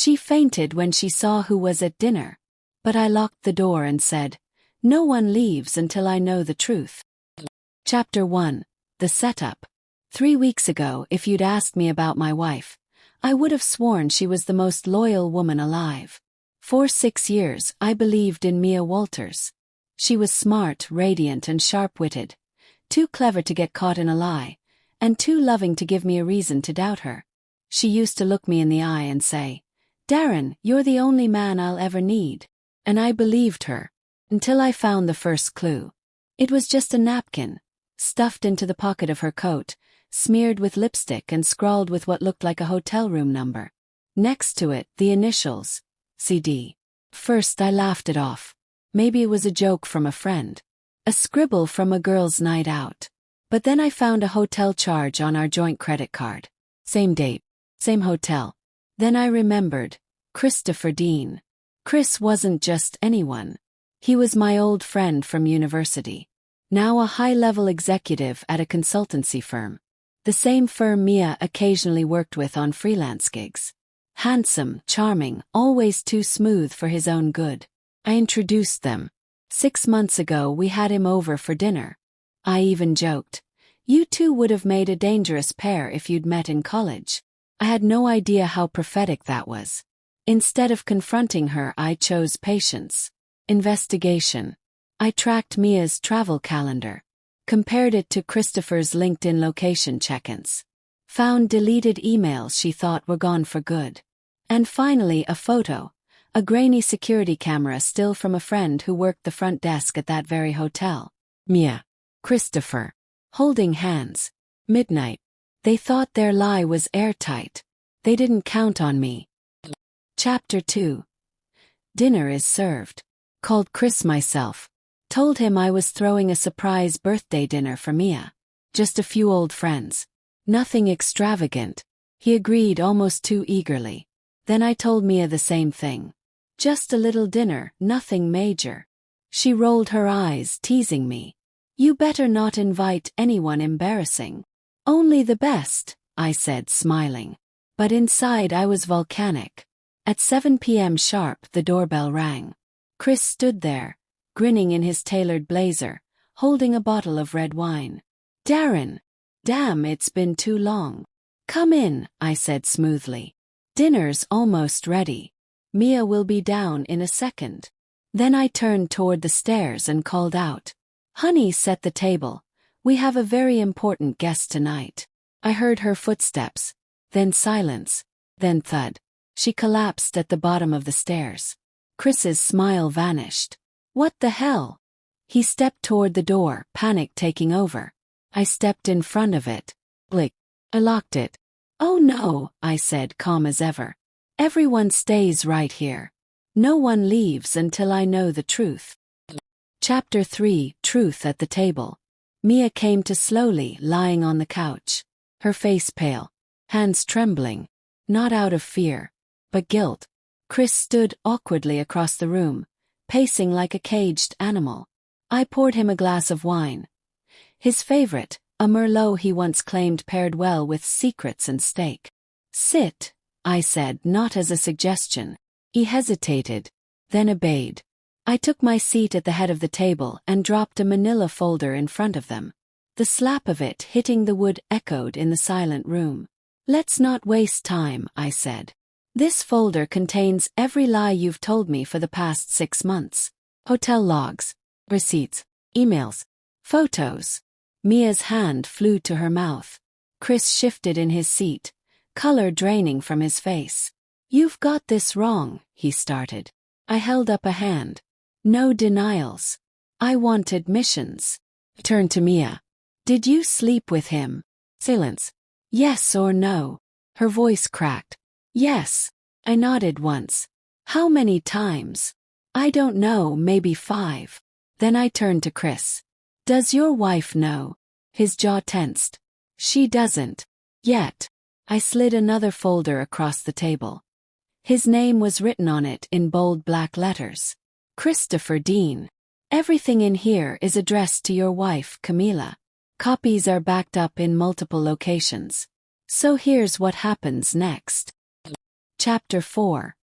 She fainted when she saw who was at dinner. But I locked the door and said, "No one leaves until I know the truth." Chapter 1. The Setup. 3 weeks ago, if you'd asked me about my wife, I would have sworn she was the most loyal woman alive. For 6 years, I believed in Mia Walters. She was smart, radiant, and sharp-witted, too clever to get caught in a lie, and too loving to give me a reason to doubt her. She used to look me in the eye and say, "Darren, you're the only man I'll ever need." And I believed her, until I found the first clue. It was just a napkin, stuffed into the pocket of her coat, smeared with lipstick and scrawled with what looked like a hotel room number. Next to it, the initials, CD. First I laughed it off. Maybe it was a joke from a friend. A scribble from a girl's night out. But then I found a hotel charge on our joint credit card. Same date. Same hotel. Then I remembered. Christopher Dean. Chris wasn't just anyone. He was my old friend from university. Now a high-level executive at a consultancy firm. The same firm Mia occasionally worked with on freelance gigs. Handsome, charming, always too smooth for his own good. I introduced them. 6 months ago we had him over for dinner. I even joked, "You two would have made a dangerous pair if you'd met in college." I had no idea how prophetic that was. Instead of confronting her, I chose patience. Investigation. I tracked Mia's travel calendar. Compared it to Christopher's LinkedIn location check-ins. Found deleted emails she thought were gone for good. And finally a photo. A grainy security camera still from a friend who worked the front desk at that very hotel. Mia. Christopher. Holding hands. Midnight. They thought their lie was airtight. They didn't count on me. Chapter 2. Dinner is served. Called Chris myself. Told him I was throwing a surprise birthday dinner for Mia. Just a few old friends. Nothing extravagant. He agreed almost too eagerly. Then I told Mia the same thing. Just a little dinner, nothing major. She rolled her eyes, teasing me. "You better not invite anyone embarrassing." "Only the best," I said, smiling. But inside I was volcanic. At 7 p.m. sharp, the doorbell rang. Chris stood there, grinning in his tailored blazer, holding a bottle of red wine. "Darren. Damn, it's been too long." "Come in," I said smoothly. "Dinner's almost ready. Mia will be down in a second." Then I turned toward the stairs and called out, "Honey, set the table. We have a very important guest tonight." I heard her footsteps, then silence, then thud. She collapsed at the bottom of the stairs. Chris's smile vanished. "What the hell?" He stepped toward the door, panic taking over. I stepped in front of it. Blick. I locked it. "Oh no," I said, calm as ever. "Everyone stays right here. No one leaves until I know the truth." Chapter 3. Truth at the Table. Mia came to slowly, lying on the couch. Her face pale. Hands trembling. Not out of fear, but guilt. Chris stood awkwardly across the room, pacing like a caged animal. I poured him a glass of wine. His favorite, a Merlot he once claimed paired well with secrets and steak. "Sit," I said, not as a suggestion. He hesitated, then obeyed. I took my seat at the head of the table and dropped a manila folder in front of them. The slap of it hitting the wood echoed in the silent room. "Let's not waste time," I said. "This folder contains every lie you've told me for the past 6 months. Hotel logs, receipts, emails, photos." Mia's hand flew to her mouth. Chris shifted in his seat, color draining from his face. "You've got this wrong," he started. I held up a hand. "No denials. I want admissions." Turned to Mia. "Did you sleep with him?" Silence. "Yes or no?" Her voice cracked. "Yes." I nodded once. "How many times?" "I don't know, maybe 5. Then I turned to Chris. "Does your wife know?" His jaw tensed. "She doesn't. Yet." I slid another folder across the table. His name was written on it in bold black letters. Christopher Dean. "Everything in here is addressed to your wife, Camila. Copies are backed up in multiple locations. So here's what happens next." Chapter 4.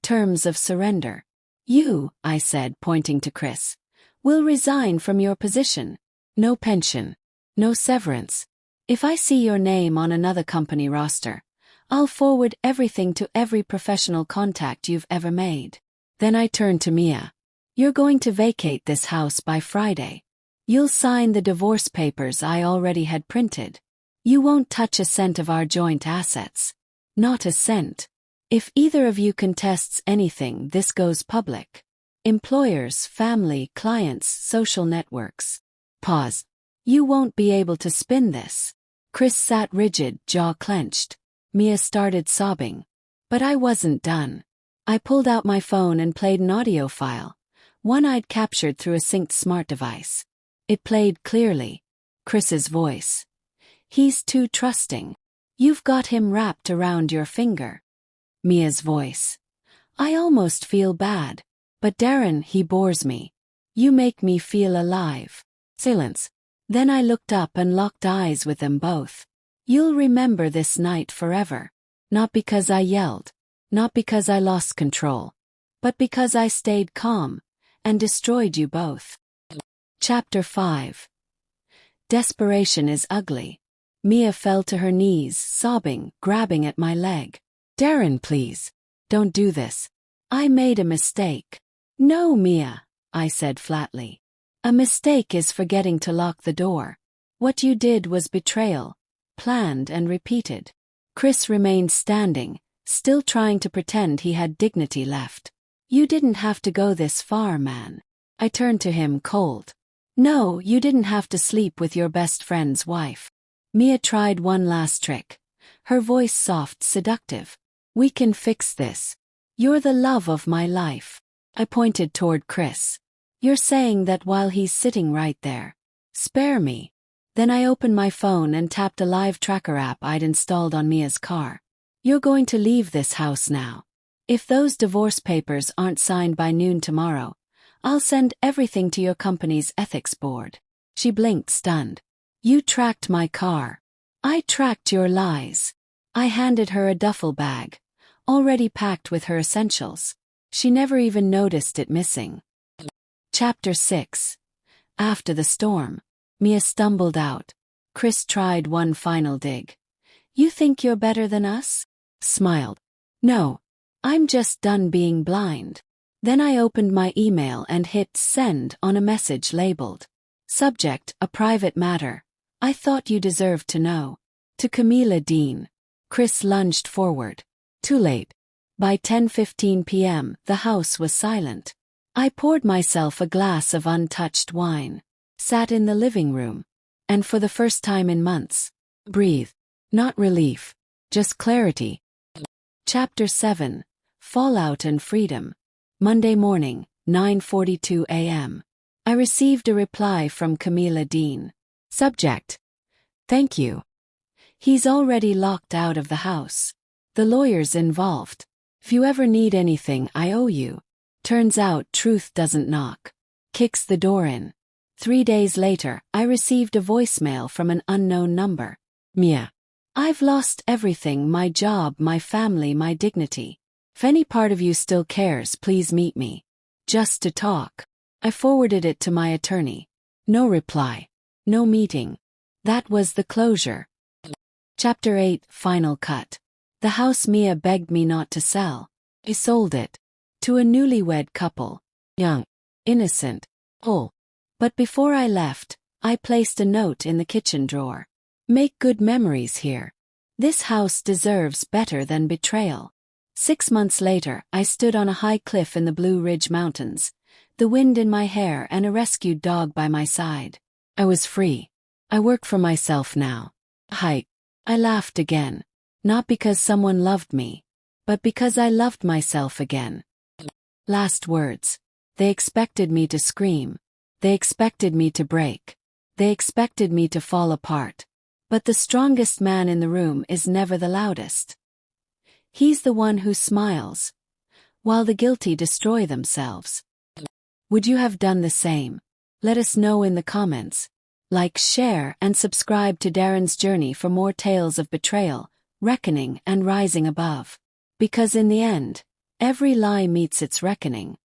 Terms of Surrender. You, I said, pointing to Chris, will resign from your position. No pension. No severance. If I see your name on another company roster, I'll forward everything to every professional contact you've ever made. Then I turned to Mia. You're going to vacate this house by Friday. You'll sign the divorce papers I already had printed. You won't touch a cent of our joint assets. Not a cent. If either of you contests anything, this goes public. Employers, family, clients, social networks. Pause. You won't be able to spin this. Chris sat rigid, jaw clenched. Mia started sobbing. But I wasn't done. I pulled out my phone and played an audio file, one I'd captured through a synced smart device. It played clearly. Chris's voice. He's too trusting. You've got him wrapped around your finger. Mia's voice. I almost feel bad. But Darren, he bores me. You make me feel alive. Silence. Then I looked up and locked eyes with them both. You'll remember this night forever. Not because I yelled. Not because I lost control. But because I stayed calm and destroyed you both. Chapter 5. Desperation is ugly. Mia fell to her knees, sobbing, grabbing at my leg. Darren, please. Don't do this. I made a mistake. No, Mia, I said flatly. A mistake is forgetting to lock the door. What you did was betrayal. Planned and repeated. Chris remained standing, still trying to pretend he had dignity left. You didn't have to go this far, man. I turned to him cold. No, you didn't have to sleep with your best friend's wife. Mia tried one last trick. Her voice soft, seductive. We can fix this. You're the love of my life. I pointed toward Chris. You're saying that while he's sitting right there. Spare me. Then I opened my phone and tapped a live tracker app I'd installed on Mia's car. You're going to leave this house now. If those divorce papers aren't signed by noon tomorrow, I'll send everything to your company's ethics board. She blinked, stunned. You tracked my car. I tracked your lies. I handed her a duffel bag, already packed with her essentials. She never even noticed it missing. Chapter 6. After the storm. Mia stumbled out. Chris tried one final dig. You think you're better than us? Smiled. No. I'm just done being blind. Then I opened my email and hit send on a message labeled. Subject, a private matter. I thought you deserved to know. To Camila Dean. Chris lunged forward. Too late. By 10:15 p.m., the house was silent. I poured myself a glass of untouched wine. Sat in the living room. And for the first time in months, breathed. Not relief. Just clarity. Chapter 7. Fallout and Freedom. Monday morning, 9:42 a.m. I received a reply from Camila Dean. Subject. Thank you. He's already locked out of the house. The lawyer's involved. If you ever need anything, I owe you. Turns out truth doesn't knock. Kicks the door in. 3 days later, I received a voicemail from an unknown number. Mia. I've lost everything, my job, my family, my dignity. If any part of you still cares, please meet me. Just to talk. I forwarded it to my attorney. No reply. No meeting. That was the closure. Chapter 8. Final cut. The house Mia begged me not to sell. I sold it. To a newlywed couple. Young. Innocent. Whole. But before I left, I placed a note in the kitchen drawer. Make good memories here. This house deserves better than betrayal. 6 months later, I stood on a high cliff in the Blue Ridge Mountains, the wind in my hair and a rescued dog by my side. I was free. I work for myself now. I laughed again. Not because someone loved me, but because I loved myself again. Last words. They expected me to scream. They expected me to break. They expected me to fall apart. But the strongest man in the room is never the loudest. He's the one who smiles, while the guilty destroy themselves. Would you have done the same? Let us know in the comments. Like, share, and subscribe to Darren's Journey for more tales of betrayal, reckoning, and rising above. Because in the end, every lie meets its reckoning.